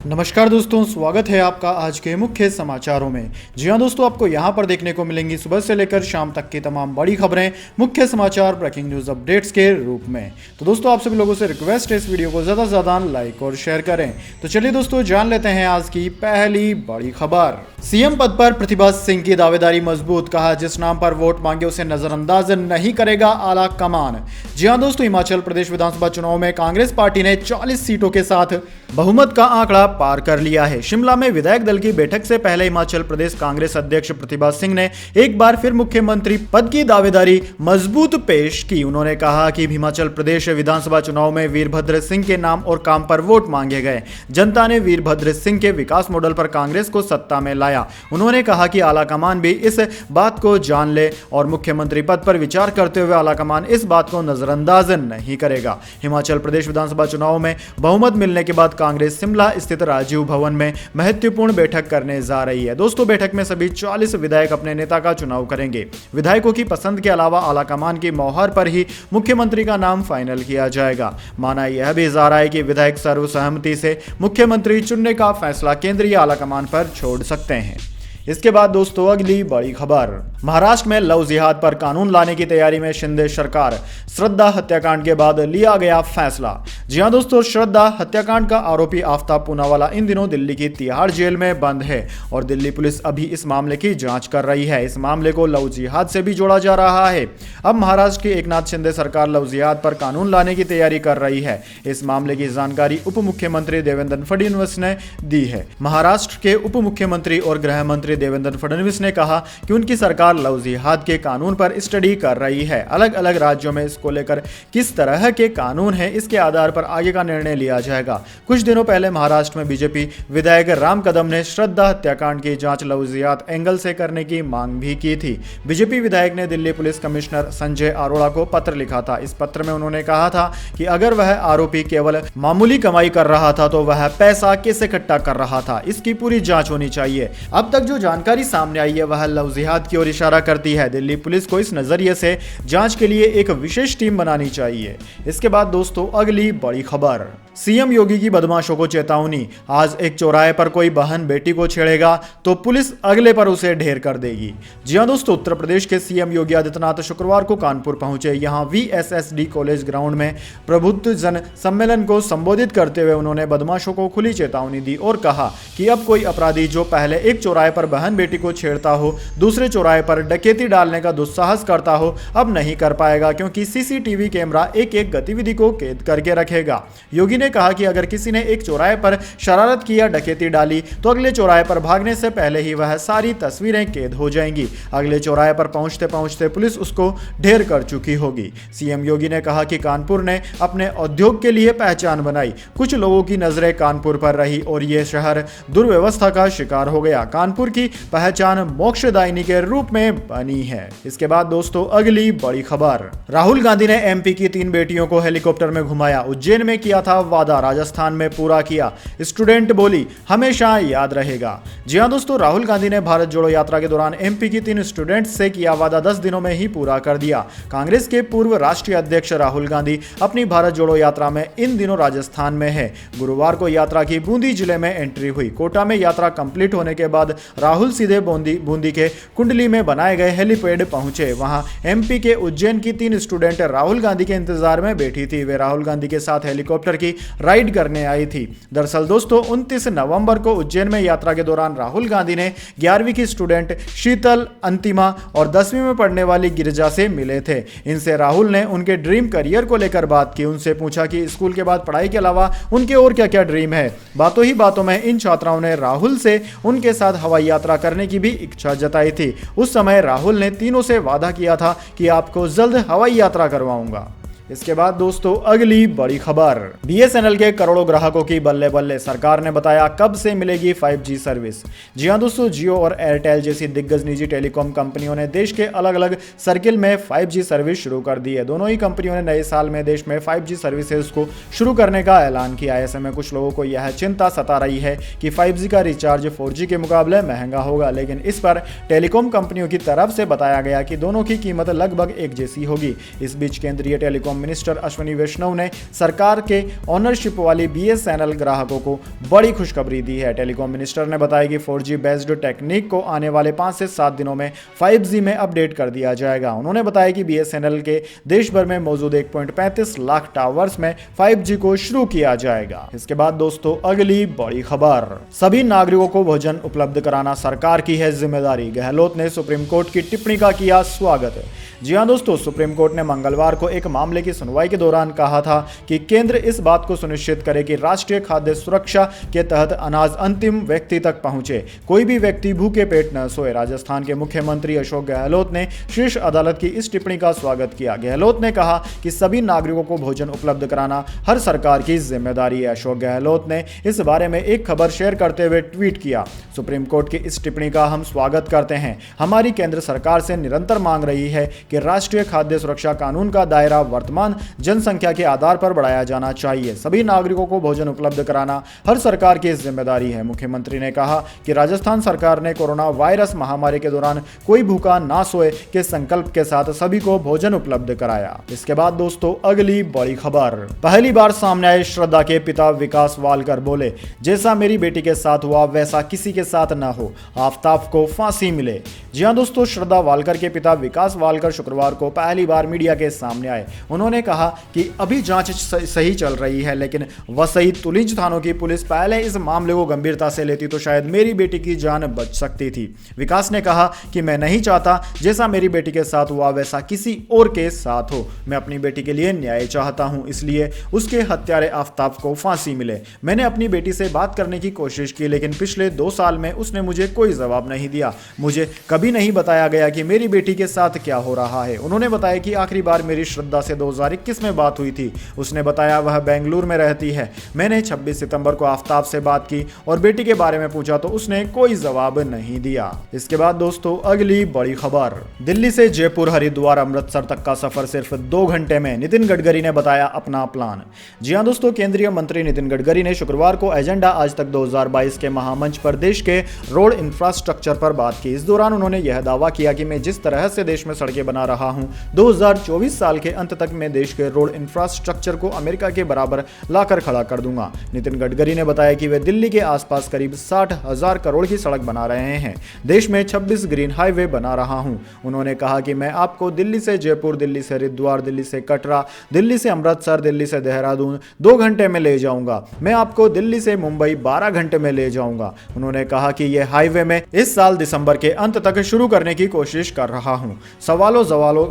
नमस्कार दोस्तों, स्वागत है आपका आज के मुख्य समाचारों में। जी हां दोस्तों, आपको यहां पर देखने को मिलेंगी सुबह से लेकर शाम तक की तमाम बड़ी खबरें, मुख्य समाचार, ब्रेकिंग न्यूज अपडेट्स के रूप में। तो दोस्तों, आप सभी लोगों से रिक्वेस्ट है इस वीडियो को ज़्यादा से ज़्यादा लाइक और शेयर करें। तो चलिए दोस्तों, जान लेते हैं आज की पहली बड़ी खबर। सीएम पद पर प्रतिभा सिंह की दावेदारी मजबूत, कहा जिस नाम पर वोट मांगे उसे नजरअंदाज नहीं करेगा आला कमान। जी हां दोस्तों, हिमाचल प्रदेश विधानसभा चुनाव में कांग्रेस पार्टी ने 40 सीटों के साथ बहुमत का आंकड़ा पार कर लिया है। शिमला में विधायक दल की बैठक से पहले हिमाचल प्रदेश कांग्रेस अध्यक्ष प्रतिभा सिंह ने एक बार फिर मुख्यमंत्री पद की दावेदारी मजबूत पेश की। उन्होंने कहा कि हिमाचल प्रदेश विधानसभा चुनाव में वीरभद्र सिंह के नाम और काम पर वोट मांगे गए। जनता ने वीरभद्र सिंह के विकास मॉडल पर कांग्रेस को सत्ता में लाया। उन्होंने कहा कि आलाकमान भी इस बात को जान ले और मुख्यमंत्री पद पर विचार करते हुए आलाकमान इस बात को नजरअंदाज नहीं करेगा। हिमाचल प्रदेश विधानसभा चुनाव में बहुमत मिलने के बाद कांग्रेस शिमला स्थित राजीव भवन में महत्वपूर्ण बैठक करने जा रही है। दोस्तों, बैठक में सभी 40 विधायक अपने नेता का चुनाव करेंगे। विधायकों की पसंद के अलावा आलाकमान की मोहर पर ही मुख्यमंत्री का नाम फाइनल किया जाएगा। माना यह भी जा रहा है कि विधायक सर्वसहमति से मुख्यमंत्री चुनने का फैसला केंद्रीय आलाकमान पर छोड़ सकते हैं। इसके बाद दोस्तों, अगली बड़ी खबर। महाराष्ट्र में लव जिहाद पर कानून लाने की तैयारी में शिंदे सरकार। श्रद्धा हत्याकांड के बाद लिया गया फैसला। जी हां दोस्तों, श्रद्धा हत्याकांड का आरोपी आफ्ताब पूनावाला इन दिनों दिल्ली की तिहाड़ जेल में बंद है और दिल्ली पुलिस अभी इस मामले की जांच कर रही है। इस मामले को लव जिहाद से भी जोड़ा जा रहा है। अब महाराष्ट्र की एकनाथ शिंदे सरकार लव जिहाद पर कानून लाने की तैयारी कर रही है। इस मामले की जानकारी उप मुख्यमंत्री देवेंद्र फडणवीस ने दी है। महाराष्ट्र के उप मुख्यमंत्री और गृह मंत्री देवेंद्र फडणवीस ने कहा कि उनकी सरकार लव जिहाद के कानून पर स्टडी कर रही है। अलग अलग राज्यों में इसको लेकर किस तरह के कानून है, इसके आधार पर आगे का निर्णय लिया जाएगा। कुछ दिनों पहले महाराष्ट्र में बीजेपी विधायक राम कदम ने श्रद्धा हत्याकांड की जांच लव जिहाद एंगल से करने की मांग भी की थी। बीजेपी विधायक ने दिल्ली पुलिस कमिश्नर संजय अरोड़ा को पत्र लिखा था। इस पत्र में उन्होंने कहा था कि अगर वह आरोपी केवल मामूली कमाई कर रहा था तो वह पैसा कैसे इकट्ठा कर रहा था, इसकी पूरी जांच होनी चाहिए। अब तक जो जानकारी सामने आई है वह लव जिहाद की ओर इशारा करती है। दिल्ली पुलिस को इस नजरिए से जांच के लिए एक विशेष टीम बनानी चाहिए। इसके बाद दोस्तों, अगली बड़ी खबर। सीएम योगी की बदमाशों को चेतावनी। आज एक चौराहे पर कोई बहन बेटी को छेड़ेगा तो पुलिस अगले पर उसे ढेर कर देगी। जी हां दोस्तों, उत्तर प्रदेश के सीएम योगी आदित्यनाथ शुक्रवार को कानपुर पहुंचे। यहां वीएसएसडी कॉलेज ग्राउंड में प्रबुद्ध जन सम्मेलन को संबोधित करते हुए उन्होंने बदमाशों को खुली चेतावनी दी और कहा कि अब कोई अपराधी जो पहले एक चौराहे पर बहन बेटी को छेड़ता हो, दूसरे चौराहे पर डकैती डालने का दुस्साहस करता हो, अब नहीं कर पाएगा, क्योंकि सीसीटीवी कैमरा एक एक गतिविधि को कैद करके रखेगा। योगी ने कहा कि अगर किसी ने एक चौराहे पर शरारत की या डकैती डाली तो अगले चौराहे पर भागने से पहले ही वह सारी तस्वीरें कैद हो जाएंगी। अगले चौराहे पर पहुंचते पहुंचते पुलिस उसको ढेर कर चुकी होगी। सीएम योगी ने कहा कि कानपुर ने अपने उद्योग के लिए पहचान बनाई। कुछ लोगों की नजरें कानपुर पर रही और यह शहर दुर्व्यवस्था का शिकार हो गया। कानपुर की पहचान मोक्षदायिनी के रूप में बनी है। इसके बाद दोस्तों, अगली बड़ी खबर। राहुल गांधी ने एमपी की 3 बेटियों को हेलीकॉप्टर में घुमाया। उज्जैन में किया था वादा, राजस्थान में पूरा किया। स्टूडेंट बोली हमेशा याद रहेगा। जी हां दोस्तों, राहुल गांधी ने भारत जोड़ो यात्रा के दौरान एमपी की 3 स्टूडेंट्स से किया वादा 10 दिनों में ही पूरा कर दिया। कांग्रेस के पूर्व राष्ट्रीय अध्यक्ष राहुल गांधी अपनी भारत जोड़ो यात्रा में इन दिनों राजस्थान में है। गुरुवार को यात्रा की बूंदी जिले में एंट्री हुई। कोटा में यात्रा कंप्लीट होने के बाद राहुल सीधे बूंदी के कुंडली में बनाए गए हेलीपैड पहुंचे। वहां एमपी के उज्जैन की 3 स्टूडेंट राहुल गांधी के इंतजार में बैठी थी। वे राहुल गांधी के साथ हेलीकॉप्टर की राइड करने आई थी। दरअसल दोस्तों, 29 नवंबर को उज्जैन में यात्रा के दौरान राहुल गांधी ने 11वीं की स्टूडेंट शीतल, अंतिमा और 10वीं में पढ़ने वाली गिरिजा से मिले थे। इनसे राहुल ने उनके ड्रीम करियर को लेकर बात की। उनसे पूछा कि स्कूल के बाद पढ़ाई के अलावा उनके और क्या क्या ड्रीम है। बातों ही बातों में इन छात्राओं ने राहुल से उनके साथ हवाई यात्रा करने की भी इच्छा जताई थी। उस समय राहुल ने तीनों से वादा किया था कि आपको जल्द हवाई यात्रा करवाऊंगा। इसके बाद दोस्तों, अगली बड़ी खबर। बीएसएनएल के करोड़ों ग्राहकों की बल्ले बल्ले, सरकार ने बताया कब से मिलेगी 5G सर्विस। जी हां दोस्तों, जियो और एयरटेल जैसी दिग्गज निजी टेलीकॉम कंपनियों ने देश के अलग अलग सर्किल में 5G सर्विस शुरू कर दी है। दोनों ही कंपनियों ने नए साल में देश में 5G सर्विसेज को शुरू करने का ऐलान किया है। ऐसे में कुछ लोगों को यह चिंता सता रही है कि 5G का रिचार्ज 4G के मुकाबले महंगा होगा, लेकिन इस पर टेलीकॉम कंपनियों की तरफ से बताया गया कि दोनों की कीमत लगभग एक जैसी होगी। इस बीच केंद्रीय टेलीकॉम मिनिस्टर अश्विनी वैष्णव ने सरकार के ओनरशिप वाली BSNL ग्राहकों को बड़ी खुशखबरी दी है। टेलीकॉम मिनिस्टर ने बताया कि 4G बेस्ड टेक्निक को आने वाले 5 से 7 दिनों में 5G में अपडेट कर दिया जाएगा। उन्होंने बताया कि BSNL के देश भर में मौजूद 1.35 लाख टावर्स में 5G को शुरू किया जाएगा। इसके बाद दोस्तों अगली बड़ी खबर, सभी नागरिकों को भोजन उपलब्ध कराना सरकार की है जिम्मेदारी। गहलोत ने सुप्रीम कोर्ट की टिप्पणी का किया स्वागत। जी हां दोस्तों, सुप्रीम कोर्ट ने मंगलवार को एक मामले की सुनवाई के दौरान कहा था कि केंद्र इस बात को सुनिश्चित करे कि राष्ट्रीय खाद्य सुरक्षा के तहत अनाज अंतिम व्यक्ति तक पहुंचे, कोई भी व्यक्ति भूखे पेट न सोए। राजस्थान के मुख्यमंत्री अशोक गहलोत ने शीर्ष अदालत की इस टिप्पणी का स्वागत किया। गहलोत ने कहा कि सभी नागरिकों को भोजन उपलब्ध कराना हर सरकार की जिम्मेदारी है। अशोक गहलोत ने इस बारे में एक खबर शेयर करते हुए ट्वीट किया, सुप्रीम कोर्ट की इस टिप्पणी का हम स्वागत करते हैं। हमारी केंद्र सरकार से निरंतर मांग रही है कि राष्ट्रीय खाद्य सुरक्षा कानून का दायरा वर्तमान जनसंख्या के आधार पर बढ़ाया जाना चाहिए। सभी नागरिकों को भोजन उपलब्ध कराना हर सरकार की जिम्मेदारी है। मुख्यमंत्री ने कहा कि राजस्थान सरकार ने कोरोना वायरस महामारी के दौरान कोई भूखा ना सोए के संकल्प के साथ सभी को भोजन उपलब्ध कराया। इसके बाद दोस्तों अगली बड़ी खबर, पहली बार सामने आए श्रद्धा के पिता विकास वालकर बोले, जैसा मेरी बेटी के साथ हुआ वैसा किसी के साथ ना हो, आफ्ताब को फांसी मिले। जी हां दोस्तों, श्रद्धा वालकर के पिता विकास वालकर शुक्रवार को पहली बार मीडिया के सामने आए। उन्होंने कहा कि अभी जांच सही चल रही है, लेकिन वसई तुलिंज थानों की पुलिस पहले इस मामले को गंभीरता से लेती तो शायद मेरी बेटी की जान बच सकती थी। विकास ने कहा कि मैं नहीं चाहता जैसा मेरी बेटी के साथ हुआ वैसा किसी और के साथ हो। मैं अपनी बेटी के लिए न्याय चाहता हूं, इसलिए उसके हत्यारे आफ्ताब को फांसी मिले। मैंने अपनी बेटी से बात करने की कोशिश की, लेकिन पिछले 2 साल में उसने मुझे कोई जवाब नहीं दिया। मुझे कभी नहीं बताया गया कि मेरी बेटी के साथ क्या हो रहा है। उन्होंने बताया कि आखिरी बार मेरी श्रद्धा से 2021 में बात हुई थी। उसने बताया वह बेंगलुरु में रहती है। मैंने 26 सितंबर को आफ्ताब से बात की और बेटी के बारे में पूछा तो उसने कोई जवाब नहीं दिया। इसके बाद दोस्तों अगली बड़ी खबर, दिल्ली से जयपुर, हरिद्वार, अमृतसर तक का सफर सिर्फ 2 घंटे में, नितिन गडकरी ने बताया अपना प्लान। जी हां दोस्तों, केंद्रीय मंत्री नितिन गडकरी ने शुक्रवार को एजेंडा आज तक 2022 के महामंच पर देश के रोड इंफ्रास्ट्रक्चर पर बात की। इस दौरान उन्होंने यह दावा किया कि मैं जिस तरह से देश में सड़कें बना रहा हूं, 2024 साल के अंत तक मैं देश के रोड इंफ्रास्ट्रक्चर को अमेरिका के बराबर लाकर खड़ा कर दूंगा। नितिन गडकरी ने बताया कि वे दिल्ली के आसपास करीब 60,000 करोड़ की सड़क बना रहे हैं। देश में 26 ग्रीन हाईवे बना रहा हूं। उन्होंने कहा कि मैं आपको दिल्ली से जयपुर, दिल्ली से हरिद्वार, दिल्ली से कटरा, दिल्ली से अमृतसर, दिल्ली से देहरादून 2 घंटे में ले जाऊंगा। मैं आपको दिल्ली से मुंबई 12 घंटे में ले जाऊंगा। उन्होंने कहा कि यह हाईवे में इस साल दिसंबर के अंत तक शुरू करने की कोशिश कर रहा हूं। सवालों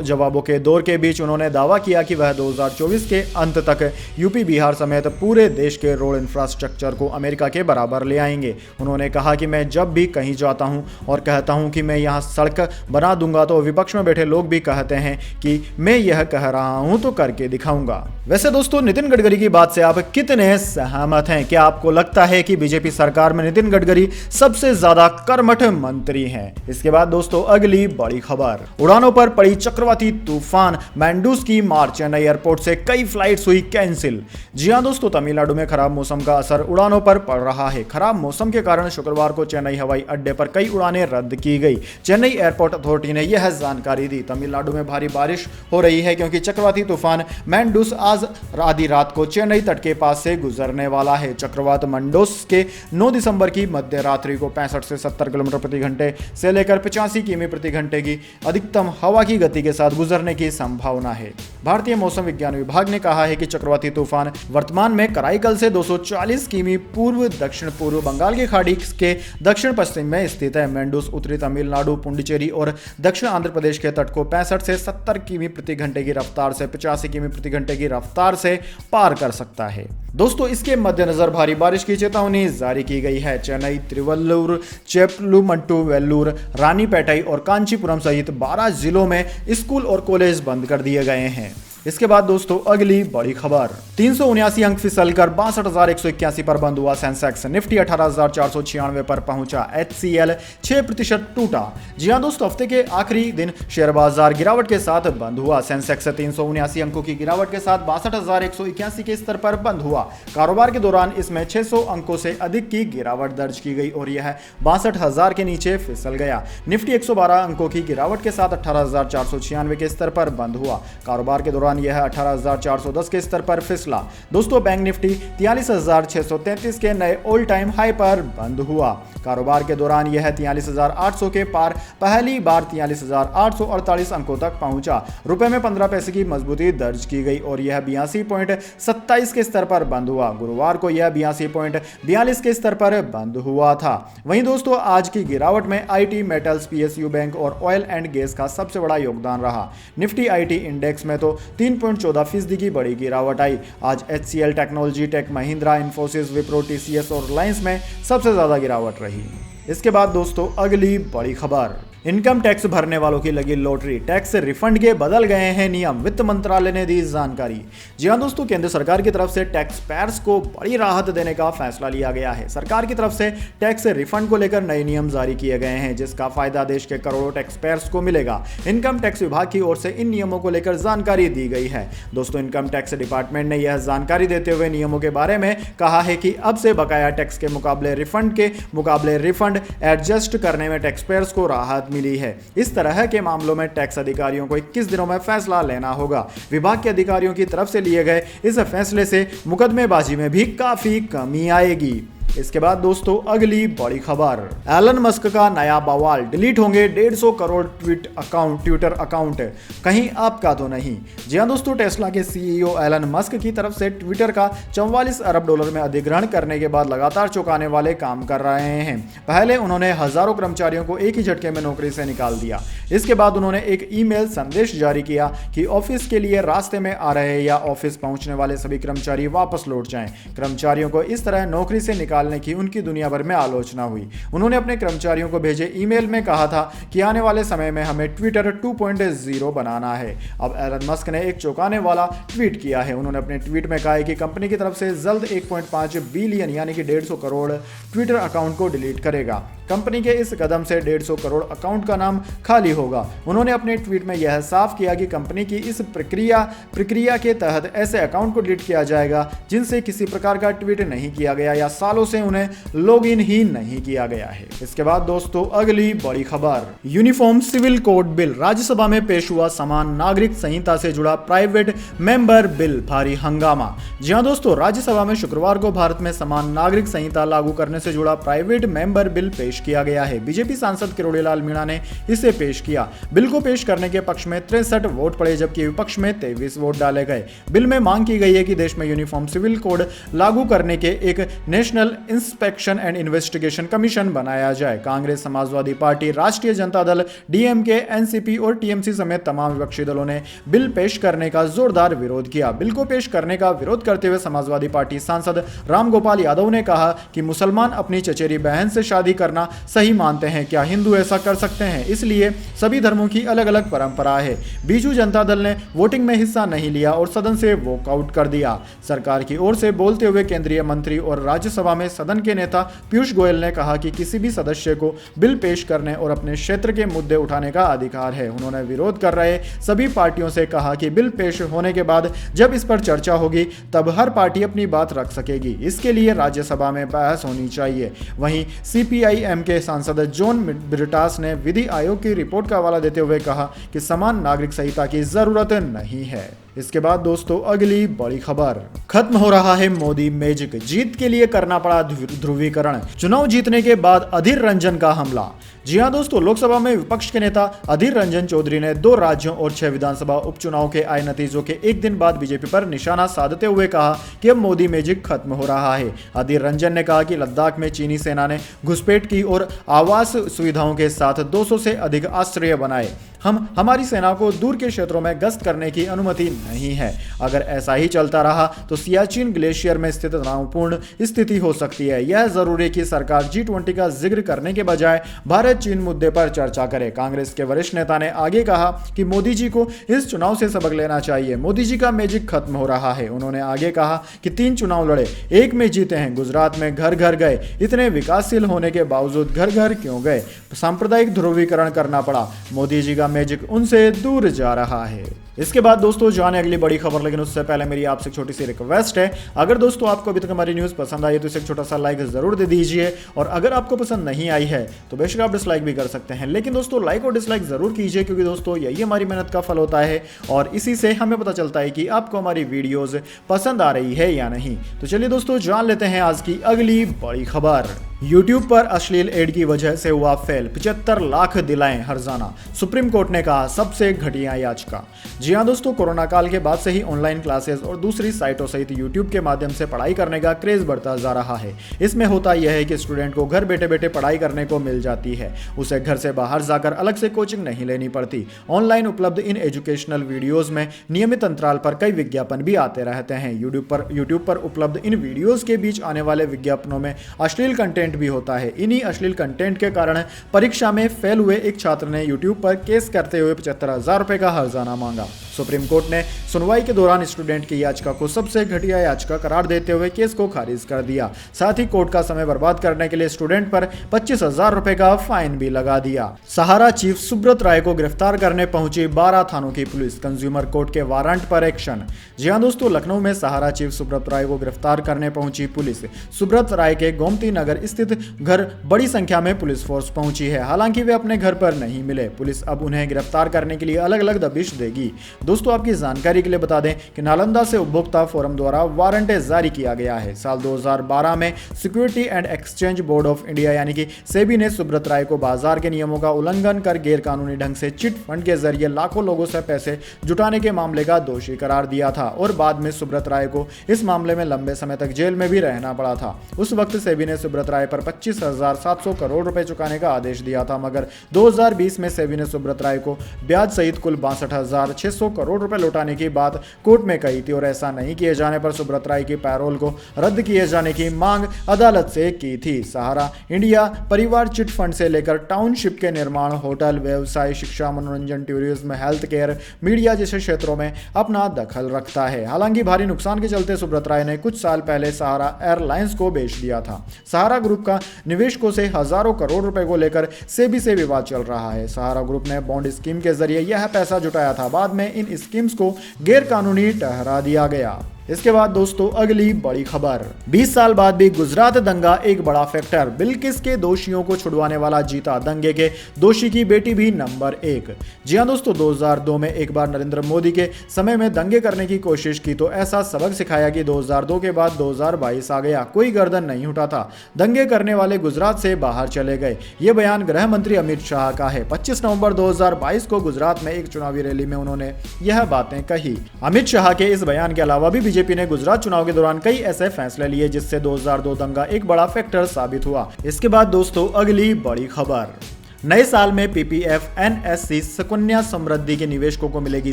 जवाबों के दौर के बीच उन्होंने दावा किया कि वह 2024 के अंत तक यूपी, बिहार समेत पूरे देश के रोड इंफ्रास्ट्रक्चर को अमेरिका के बराबर ले आएंगे। उन्होंने कहा कि मैं जब भी कहीं जाता हूं और कहता हूं कि मैं यहां सड़क बना दूंगा तो विपक्ष में बैठे लोग भी कहते हैं कि मैं यह कह रहा हूं तो करके दिखाऊंगा। वैसे दोस्तों, नितिन गडकरी की बात से आप कितने सहमत हैं? क्या आपको लगता है कि बीजेपी सरकार में नितिन गडकरी सबसे ज्यादा कर्मठ मंत्री हैं? इसके बाद दोस्तों अगली बड़ी खबर, उड़ानों पर पड़ी चक्रवाती तूफान मैंडूस की मार, चेन्नई एयरपोर्ट से कई फ्लाइट्स हुई कैंसिल। जी हां दोस्तों, तमिलनाडु में खराब मौसम का असर उड़ानों पर पड़ रहा है। खराब मौसम के कारण शुक्रवार को चेन्नई हवाई अड्डे पर कई उड़ानें रद्द की गई। चेन्नई एयरपोर्ट अथॉरिटी ने यह जानकारी दी। तमिलनाडु में भारी बारिश हो रही है क्योंकि चक्रवाती तूफान मैंडूस आज आधी रात को चेन्नई तट के पास से गुजरने वाला है। चक्रवात मैंडूस के 9 दिसंबर की मध्य रात्रि को 65 से 70 किलोमीटर प्रति घंटे से लेकर 85 किमी प्रति घंटे की अधिकतम हवा की गति के साथ गुजरने की संभावना है। भारतीय मौसम विज्ञान विभाग ने कहा है कि चक्रवाती तूफान वर्तमान में कराईकल से 240 किमी पूर्व दक्षिण पूर्व बंगाल की खाड़ी के दक्षिण पश्चिम में स्थित है। मैंडूस उत्तरी तमिलनाडु, पुडुचेरी और दक्षिण आंध्र प्रदेश के तट को 65 से 70 किमी प्रति घंटे की रफ्तार से 85 किमी प्रति घंटे की रफ्तार से पार कर सकता है। दोस्तों, इसके मद्देनजर भारी बारिश की चेतावनी जारी की गई है। चेन्नई, तिरुवल्लुर, चेप्लुमट्टू, वेल्लूर, रानीपेटाई और कांचीपुरम सहित 12 जिलों में स्कूल और कॉलेज बंद कर दिए गए हैं। इसके बाद दोस्तों अगली बड़ी खबर, 379 अंक फिसलकर 62,181 पर बंद हुआ सेंसेक्स। निफ्टी 18,496 पर पहुंचा। HCL 6% टूटा। जी हां दोस्तों, हफ्ते के आखिरी दिन शेयर बाजार गिरावट के साथ बंद हुआ। सेंसेक्स 379 अंकों की गिरावट के साथ 62,181 के स्तर पर बंद हुआ। कारोबार के दौरान इसमें 600 अंकों से अधिक की गिरावट दर्ज की गई और यह 62,000 के नीचे फिसल गया। निफ्टी 112 अंकों की गिरावट के साथ 18,496 के स्तर पर बंद हुआ। कारोबार के दौरान दौरान यह 18,410 के स्तर पर फिसला। दोस्तों बैंक निफ्टी 43,633 के नए ऑल टाइम हाई पर बंद हुआ। कारोबार के दौरान यह 43,800 के पार पहली बार 43,848 अंकों तक पहुंचा। रुपए में 15 पैसे की मजबूती दर्ज की गई और यह 82.27 के स्तर पर बंद हुआ। गुरुवार को यह 82.42 के स्तर पर बंद हुआ था। वहीं दोस्तों आज की गिरावट में आईटी, मेटल्स, पीएसयू बैंक और ऑयल एंड गैस का सबसे बड़ा योगदान रहा। निफ्टी आईटी इंडेक्स में तो 3.14% की बड़ी गिरावट आई। आज एचसीएल टेक्नोलॉजी, टेक महिंद्रा, इन्फोसिस, विप्रो, टीसीएस और रिलायंस में सबसे ज्यादा गिरावट रही। इसके बाद दोस्तों अगली बड़ी खबर, इनकम टैक्स भरने वालों की लगी लॉटरी, टैक्स रिफंड के बदल गए हैं नियम, वित्त मंत्रालय ने दी जानकारी। जी हां दोस्तों, केंद्र सरकार की तरफ से टैक्स पेयर्स को बड़ी राहत देने का फैसला लिया गया है। सरकार की तरफ से टैक्स रिफंड को लेकर नए नियम जारी किए गए हैं, जिसका फायदा देश के करोड़ों टैक्स पेयर्स को मिलेगा। इनकम टैक्स विभाग की ओर से इन नियमों को लेकर जानकारी दी गई है। दोस्तों इनकम टैक्स डिपार्टमेंट ने यह जानकारी देते हुए नियमों के बारे में कहा है कि अब से बकाया टैक्स के मुकाबले रिफंड एडजस्ट करने में टैक्स पेयर्स को राहत मिली है। इस तरह के मामलों में टैक्स अधिकारियों को 21 दिनों में फैसला लेना होगा। विभाग के अधिकारियों की तरफ से लिए गए इस फैसले से मुकदमेबाजी में भी काफी कमी आएगी। इसके बाद दोस्तों अगली बड़ी खबर, एलन मस्क का नया बवाल, डिलीट होंगे 150 करोड़ ट्विटर अकाउंट, कहीं आपका तो नहीं। जी हां दोस्तों, टेस्ला के सीईओ एलन मस्क की तरफ से ट्विटर का 44 अरब डॉलर में अधिग्रहण करने के बाद लगातार चौंकाने वाले काम कर रहे हैं। पहले उन्होंने हजारों कर्मचारियों को एक ही झटके में नौकरी से निकाल दिया। इसके बाद उन्होंने एक ईमेल संदेश जारी किया कि ऑफिस के लिए रास्ते में आ रहे या ऑफिस पहुंचने वाले सभी कर्मचारी वापस लौट जाएं। कर्मचारियों को इस तरह नौकरी से निकालने की उनकी दुनिया भर में आलोचना हुई। उन्होंने अपने कर्मचारियों को भेजे ईमेल में कहा था कि आने वाले समय में हमें ट्विटर 2.0 बनाना है। अब एलन मस्क ने एक चौंकाने वाला ट्वीट किया है। उन्होंने अपने ट्वीट में कहा है कि कंपनी की तरफ से जल्द 1.5 बिलियन यानी कि 150 करोड़ ट्विटर अकाउंट को डिलीट करेगा। कंपनी के इस कदम से 150 करोड़ अकाउंट का नाम खाली होगा। उन्होंने अपने ट्वीट में यह साफ किया कि कंपनी की इस प्रक्रिया के तहत ऐसे अकाउंट को डिलीट किया जाएगा जिनसे किसी प्रकार का ट्वीट नहीं किया गया या सालों से उन्हें लॉग इन ही नहीं किया गया है। इसके बाद दोस्तों अगली बड़ी खबर, uniform civil code bill, Rajya Sabha में पेश हुआ समान नागरिक संहिता से जुड़ा प्राइवेट मेंबर बिल, भारी हंगामा। जी हां दोस्तों, राज्यसभा में शुक्रवार को भारत में समान नागरिक संहिता लागू करने से जुड़ा प्राइवेट मेंबर बिल पेश किया गया है। बीजेपी सांसद किरोड़ीलाल मीणा ने इसे पेश किया। बिल को पेश करने के पक्ष में 63 वोट पड़े जबकि विपक्ष में 23 वोट डाले गए। बिल में मांग की गई है कि देश में यूनिफॉर्म सिविल कोड लागू करने के एक national inspection and investigation commission बनाया जाए। कांग्रेस, समाजवादी पार्टी, राष्ट्रीय जनता दल, डीएमके, एनसीपी और टीएमसी समेत तमाम विपक्षी दलों ने बिल पेश करने का जोरदार विरोध किया। बिल को पेश करने का विरोध करते हुए समाजवादी पार्टी सांसद रामगोपाल यादव ने कहा कि मुसलमान अपनी चचेरी बहन से शादी करना सही मानते हैं, क्या हिंदू ऐसा कर सकते हैं? इसलिए सभी धर्मों की अलग अलग परंपरा है। बीजू जनता दल ने वोटिंग में हिस्सा नहीं लिया और सदन से वॉकआउट कर दिया। सरकार की ओर से बोलते हुए केंद्रीय मंत्री और राज्यसभा में सदन के नेता पीयूष गोयल ने कहा कि किसी भी सदस्य को बिल पेश करने और अपने क्षेत्र के मुद्दे उठाने का अधिकार है। उन्होंने विरोध कर रहे सभी पार्टियों से कहा कि बिल पेश होने के बाद जब इस पर चर्चा होगी तब हर पार्टी अपनी बात रख सकेगी। इसके लिए राज्यसभा में बहस होनी चाहिए। वहीं सीपीआईएम के सांसद जॉन ब्रिटास ने विधि आयोग की रिपोर्ट का हवाला देते हुए कहा कि समान नागरिक संहिता की जरूरत नहीं है। इसके बाद दोस्तों अगली बड़ी खबर, खत्म हो रहा है मोदी मैजिक, जीत के लिए करना पड़ा ध्रुवीकरण, चुनाव जीतने के बाद अधीर रंजन का हमला। जी हां दोस्तों, लोकसभा में विपक्ष के नेता अधीर रंजन चौधरी ने 2 राज्यों और 6 विधानसभा उपचुनाव के आए नतीजों के एक दिन बाद बीजेपी पर निशाना साधते हुए कहा कि अब मोदी मैजिक खत्म हो रहा है। अधीर रंजन ने कहा कि लद्दाख में चीनी सेना ने घुसपैठ की और आवास सुविधाओं के साथ 200 से अधिक आश्रय बनाए। हमारी सेना को दूर के क्षेत्रों में गश्त करने की अनुमति नहीं है। अगर ऐसा ही चलता रहा तो सियाचिन ग्लेशियर में स्थित तनावपूर्ण स्थिति हो सकती है। यह जरूरी है कि सरकार G20 का जिक्र करने के बजाय भारत चीन मुद्दे पर चर्चा करे। कांग्रेस के वरिष्ठ नेता ने आगे कहा कि मोदी जी को इस चुनाव से सबक लेना चाहिए। मोदी जी का मैजिक खत्म हो रहा है। उन्होंने आगे कहा कि 3 चुनाव लड़े, 1 में जीते हैं। गुजरात में घर घर गए, इतने विकासशील होने के बावजूद घर घर क्यों गए? सांप्रदायिक ध्रुवीकरण करना पड़ा। मोदी जी का मैजिक उनसे दूर जा रहा है। इसके बाद दोस्तों जाने अगली बड़ी खबर, लेकिन उससे पहले मेरी आपसे एक छोटी सी रिक्वेस्ट है। अगर दोस्तों आपको अभी तक हमारी न्यूज़ पसंद आई है तो इसे एक छोटा सा लाइक जरूर दे दीजिए, और अगर आपको पसंद नहीं आई है तो बेशक आप डिसलाइक भी कर सकते हैं, लेकिन दोस्तों लाइक और डिसलाइक जरूर कीजिए, क्योंकि दोस्तों यही हमारी मेहनत का फल होता है और इसी से हमें पता चलता है कि आपको हमारी वीडियोस पसंद आ रही है या नहीं। तो चलिए दोस्तों जान लेते हैं आज की अगली बड़ी खबर। YouTube पर अश्लील एड की वजह से हुआ फेल, 75 लाख दिलाएं हर्जाना, सुप्रीम कोर्ट ने कहा सबसे घटिया याचिका। जी हां दोस्तों, कोरोना काल के बाद से ही ऑनलाइन क्लासेस और दूसरी साइटों सहित YouTube के माध्यम से पढ़ाई करने का क्रेज बढ़ता जा रहा है। इसमें होता यह है कि स्टूडेंट को घर बैठे बैठे पढ़ाई करने को मिल जाती है, उसे घर से बाहर जाकर अलग से कोचिंग नहीं लेनी पड़ती। ऑनलाइन उपलब्ध इन एजुकेशनल वीडियोज में नियमित अंतराल पर कई विज्ञापन भी आते रहते हैं। यूट्यूब पर उपलब्ध इन वीडियोज के बीच आने वाले विज्ञापनों में अश्लील कंटेंट भी होता है। इन्हीं अश्लील कंटेंट के कारण परीक्षा में फेल हुए एक छात्र ने यूट्यूब पर केस करते हुए 75,000 रुपए का हर्जाना मांगा। सुप्रीम कोर्ट ने सुनवाई के दौरान स्टूडेंट की याचिका को सबसे घटिया याचिका करार देते हुए केस को खारिज कर दिया। साथ ही कोर्ट का समय बर्बाद करने के लिए स्टूडेंट पर 25,000 रुपए का फाइन भी लगा दिया। सहारा चीफ सुब्रत राय को गिरफ्तार करने पहुंची 12 थानों की पुलिस, कंज्यूमर कोर्ट के वारंट पर एक्शन। जी हां दोस्तों, लखनऊ में सहारा चीफ सुब्रत राय को गिरफ्तार करने पहुंची पुलिस। सुब्रत राय के गोमती नगर स्थित घर बड़ी संख्या में पुलिस फोर्स पहुंची है। हालांकि वे अपने घर पर नहीं मिले। पुलिस अब उन्हें गिरफ्तार करने के लिए अलग अलग दबिश देगी। दोस्तों आपकी जानकारी के लिए बता दें कि नालंदा से उपभोक्ता फोरम द्वारा वारंट जारी किया गया है। साल 2012 में security and exchange board of India यानी कि सेबी ने सुब्रत राय को बाजार के नियमों का उल्लंघन कर गैरकानूनी ढंग से चिट फंड के जरिए लाखों लोगों से पैसे जुटाने के मामले का दोषी करार दिया था, और बाद में सुब्रत राय को इस मामले में लंबे समय तक जेल में भी रहना पड़ा था। उस वक्त सेबी ने सुब्रत राय पर 25,700 करोड़ रुपए चुकाने का आदेश दिया था, मगर 2020 में सेबी ने सुब्रत राय को ब्याज सहित कुल 62,600 करोड़ रुपए लौटाने की बात कोर्ट में कही थी, और ऐसा नहीं किए जाने पर सुब्रत राय की पैरोल को रद्द किए जाने की मांग अदालत से की थी। सहारा इंडिया परिवार चिट फंड से लेकर टाउनशिप के निर्माण, होटल, व्यवसाय, शिक्षा, मनोरंजन, टूरिज्म, हेल्थ केयर, मीडिया जैसे क्षेत्रों में अपना दखल रखता है। हालांकि भारी नुकसान के चलते सुब्रत राय ने कुछ साल पहले सहारा एयरलाइंस को बेच दिया था। सहारा ग्रुप का निवेशकों से हजारों करोड़ रुपए को लेकर सेबी से विवाद चल रहा है। सहारा ग्रुप ने बॉन्ड स्कीम के जरिए यह पैसा जुटाया था, बाद में इन स्कीम्स को गैरकानूनी ठहरा दिया गया। इसके बाद दोस्तों अगली बड़ी खबर, 20 साल बाद भी गुजरात दंगा एक बड़ा फैक्टर, बिल्किस के दोषियों को छुड़वाने वाला जीता, दंगे के दोषी की बेटी भी नंबर 1। जी हां दोस्तों, 2002 में एक बार नरेंद्र मोदी के समय में दंगे करने की कोशिश की तो ऐसा सबक सिखाया कि 2002 के बाद 2022 आ गया, कोई गर्दन नहीं उठा था। दंगे करने वाले गुजरात से बाहर चले गए। यह बयान गृह मंत्री अमित शाह का है। 25 नवंबर 2022 को गुजरात में एक चुनावी रैली में उन्होंने यह बातें कही। अमित शाह के इस बयान के अलावा भी बीजेपी ने गुजरात चुनाव के दौरान कई ऐसे फैसले लिए जिससे 2002 दंगा एक बड़ा फैक्टर साबित हुआ। इसके बाद दोस्तों अगली बड़ी खबर, नए साल में पीपीएफ एनएससी सुकन्या समृद्धि के निवेशकों को मिलेगी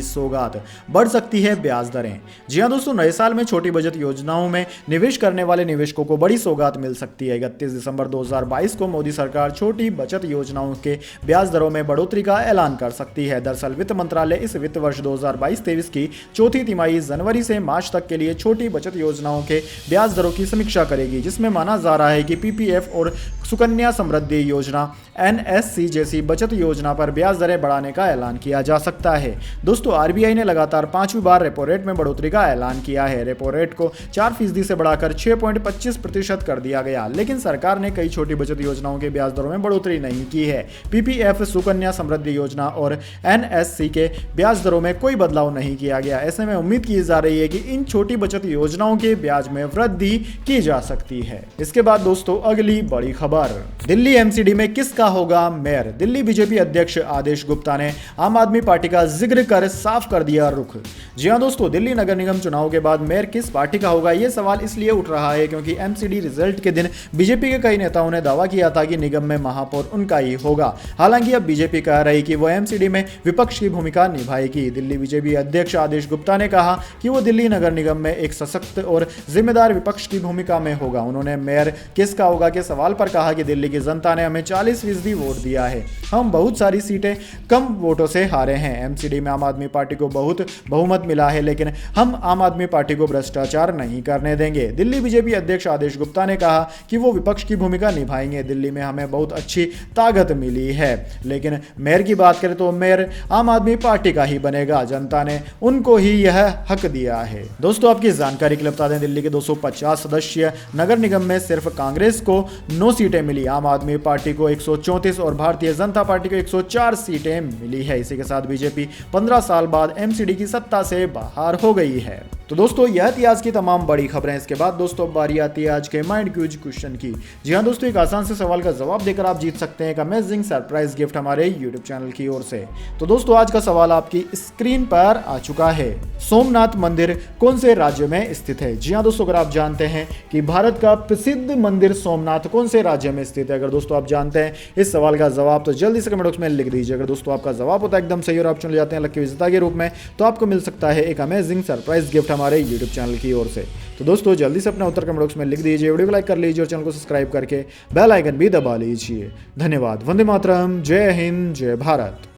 सौगात, बढ़ सकती है ब्याज दरें। जी हां दोस्तों, नए साल में छोटी बचत योजनाओं में निवेश करने वाले निवेशकों को बड़ी सौगात मिल सकती है। 31 दिसंबर 2022 को मोदी सरकार छोटी बचत योजनाओं के ब्याज दरों में बढ़ोतरी का ऐलान कर सकती है। दरअसल वित्त मंत्रालय इस वित्त वर्ष 2022-23 की चौथी तिमाही जनवरी से मार्च तक के लिए छोटी बचत योजनाओं के ब्याज दरों की समीक्षा करेगी, जिसमें माना जा रहा है कि पीपीएफ और सुकन्या समृद्धि योजना एनएससी जैसी बचत योजना पर ब्याज दरें बढ़ाने का ऐलान किया जा सकता है। दोस्तों आरबीआई ने लगातार 5वीं बार रेपो रेट में बढ़ोतरी का ऐलान किया है। रेपो रेट को 4% से बढ़ाकर 6.25% कर दिया गया, लेकिन सरकार ने कई छोटी बचत योजनाओं के ब्याज दरों में बढ़ोतरी नहीं की है। पीपीएफ, सुकन्या समृद्धि योजना और एनएससी के ब्याज दरों में कोई बदलाव नहीं किया गया। ऐसे में उम्मीद की जा रही है कि इन छोटी बचत योजनाओं के ब्याज में वृद्धि की जा सकती है। इसके बाद दोस्तों अगली बड़ी खबर, दिल्ली एमसीडी में किसका होगा मेयर, दिल्ली बीजेपी अध्यक्ष आदेश गुप्ता ने आम आदमी पार्टी का जिक्र कर साफ कर दिया रुख। जी हां दोस्तों, दिल्ली नगर निगम चुनाव के बाद मेयर किस पार्टी का होगा, यह सवाल इसलिए उठ रहा है क्योंकि एमसीडी रिजल्ट के दिन बीजेपी के कई नेताओं ने दावा किया था कि निगम में महापौर उनका ही होगा। हालांकि अब बीजेपी कह रही कि वो एमसीडी में विपक्ष की भूमिका निभाएगी। दिल्ली बीजेपी अध्यक्ष आदेश गुप्ता ने कहा कि वो दिल्ली नगर निगम में एक सशक्त और जिम्मेदार विपक्ष की भूमिका में होगा। उन्होंने मेयर किसका होगा के सवाल पर कहा कि दिल्ली की जनता ने हमें 40% वोट दिया है। हम बहुत सारी सीटें कम वोटों से हारे हैं। एमसीडी में आम आदमी पार्टी को बहुत बहुमत मिला है, लेकिन हम आम आदमी पार्टी को भ्रष्टाचार नहीं करने देंगे। दिल्ली बीजेपी अध्यक्ष आदेश गुप्ता ने कहा कि वो विपक्ष की भूमिका निभाएंगे। दिल्ली में हमें बहुत अच्छी ताकत मिली है, लेकिन मेयर की बात करें तो मेयर आम आदमी पार्टी का ही बनेगा। जनता ने उनको ही यह हक दिया है। दोस्तों, आपकी जानकारी के लिए बता दें, दिल्ली के 250 सदस्यीय नगर निगम में सिर्फ कांग्रेस को 9 सीटें मिली, आम आदमी पार्टी को 134 और भारतीय जनता पार्टी को 104 सीटें मिली है। इसी के साथ बीजेपी 15 साल बाद एमसीडी की सत्ता से बाहर हो गई है। तो दोस्तों, यह थी आज की तमाम बड़ी खबरें। इसके बाद दोस्तों बारी आती है आज के माइंड क्यूज क्वेश्चन की। जी हाँ दोस्तों, एक आसान से सवाल का जवाब देकर आप जीत सकते हैं एक अमेजिंग सरप्राइज गिफ्ट हमारे यूट्यूब चैनल की ओर से। तो दोस्तों, आज का सवाल आपकी स्क्रीन पर आ चुका है। सोमनाथ मंदिर कौन से राज्य में स्थित है? जी हाँ दोस्तों, अगर आप जानते हैं कि भारत का प्रसिद्ध मंदिर सोमनाथ कौन से राज्य में स्थित है, अगर दोस्तों आप जानते हैं इस सवाल का जवाब, तो जल्दी से कमेंट बॉक्स में लिख दीजिए। अगर दोस्तों आपका जवाब होता है एकदम सही और आप चुन जाते हैं लकी विजेता के रूप में, तो आपको मिल सकता है एक अमेजिंग सरप्राइज गिफ्ट हमारे यूट्यूब चैनल की ओर से। तो दोस्तों जल्दी से अपना उत्तर कमेंट बॉक्स में लिख दीजिए, वीडियो को लाइक कर लीजिए और चैनल को सब्सक्राइब करके बेल आइकन भी दबा लीजिए। धन्यवाद। वंदे मातरम। जय हिंद, जय भारत।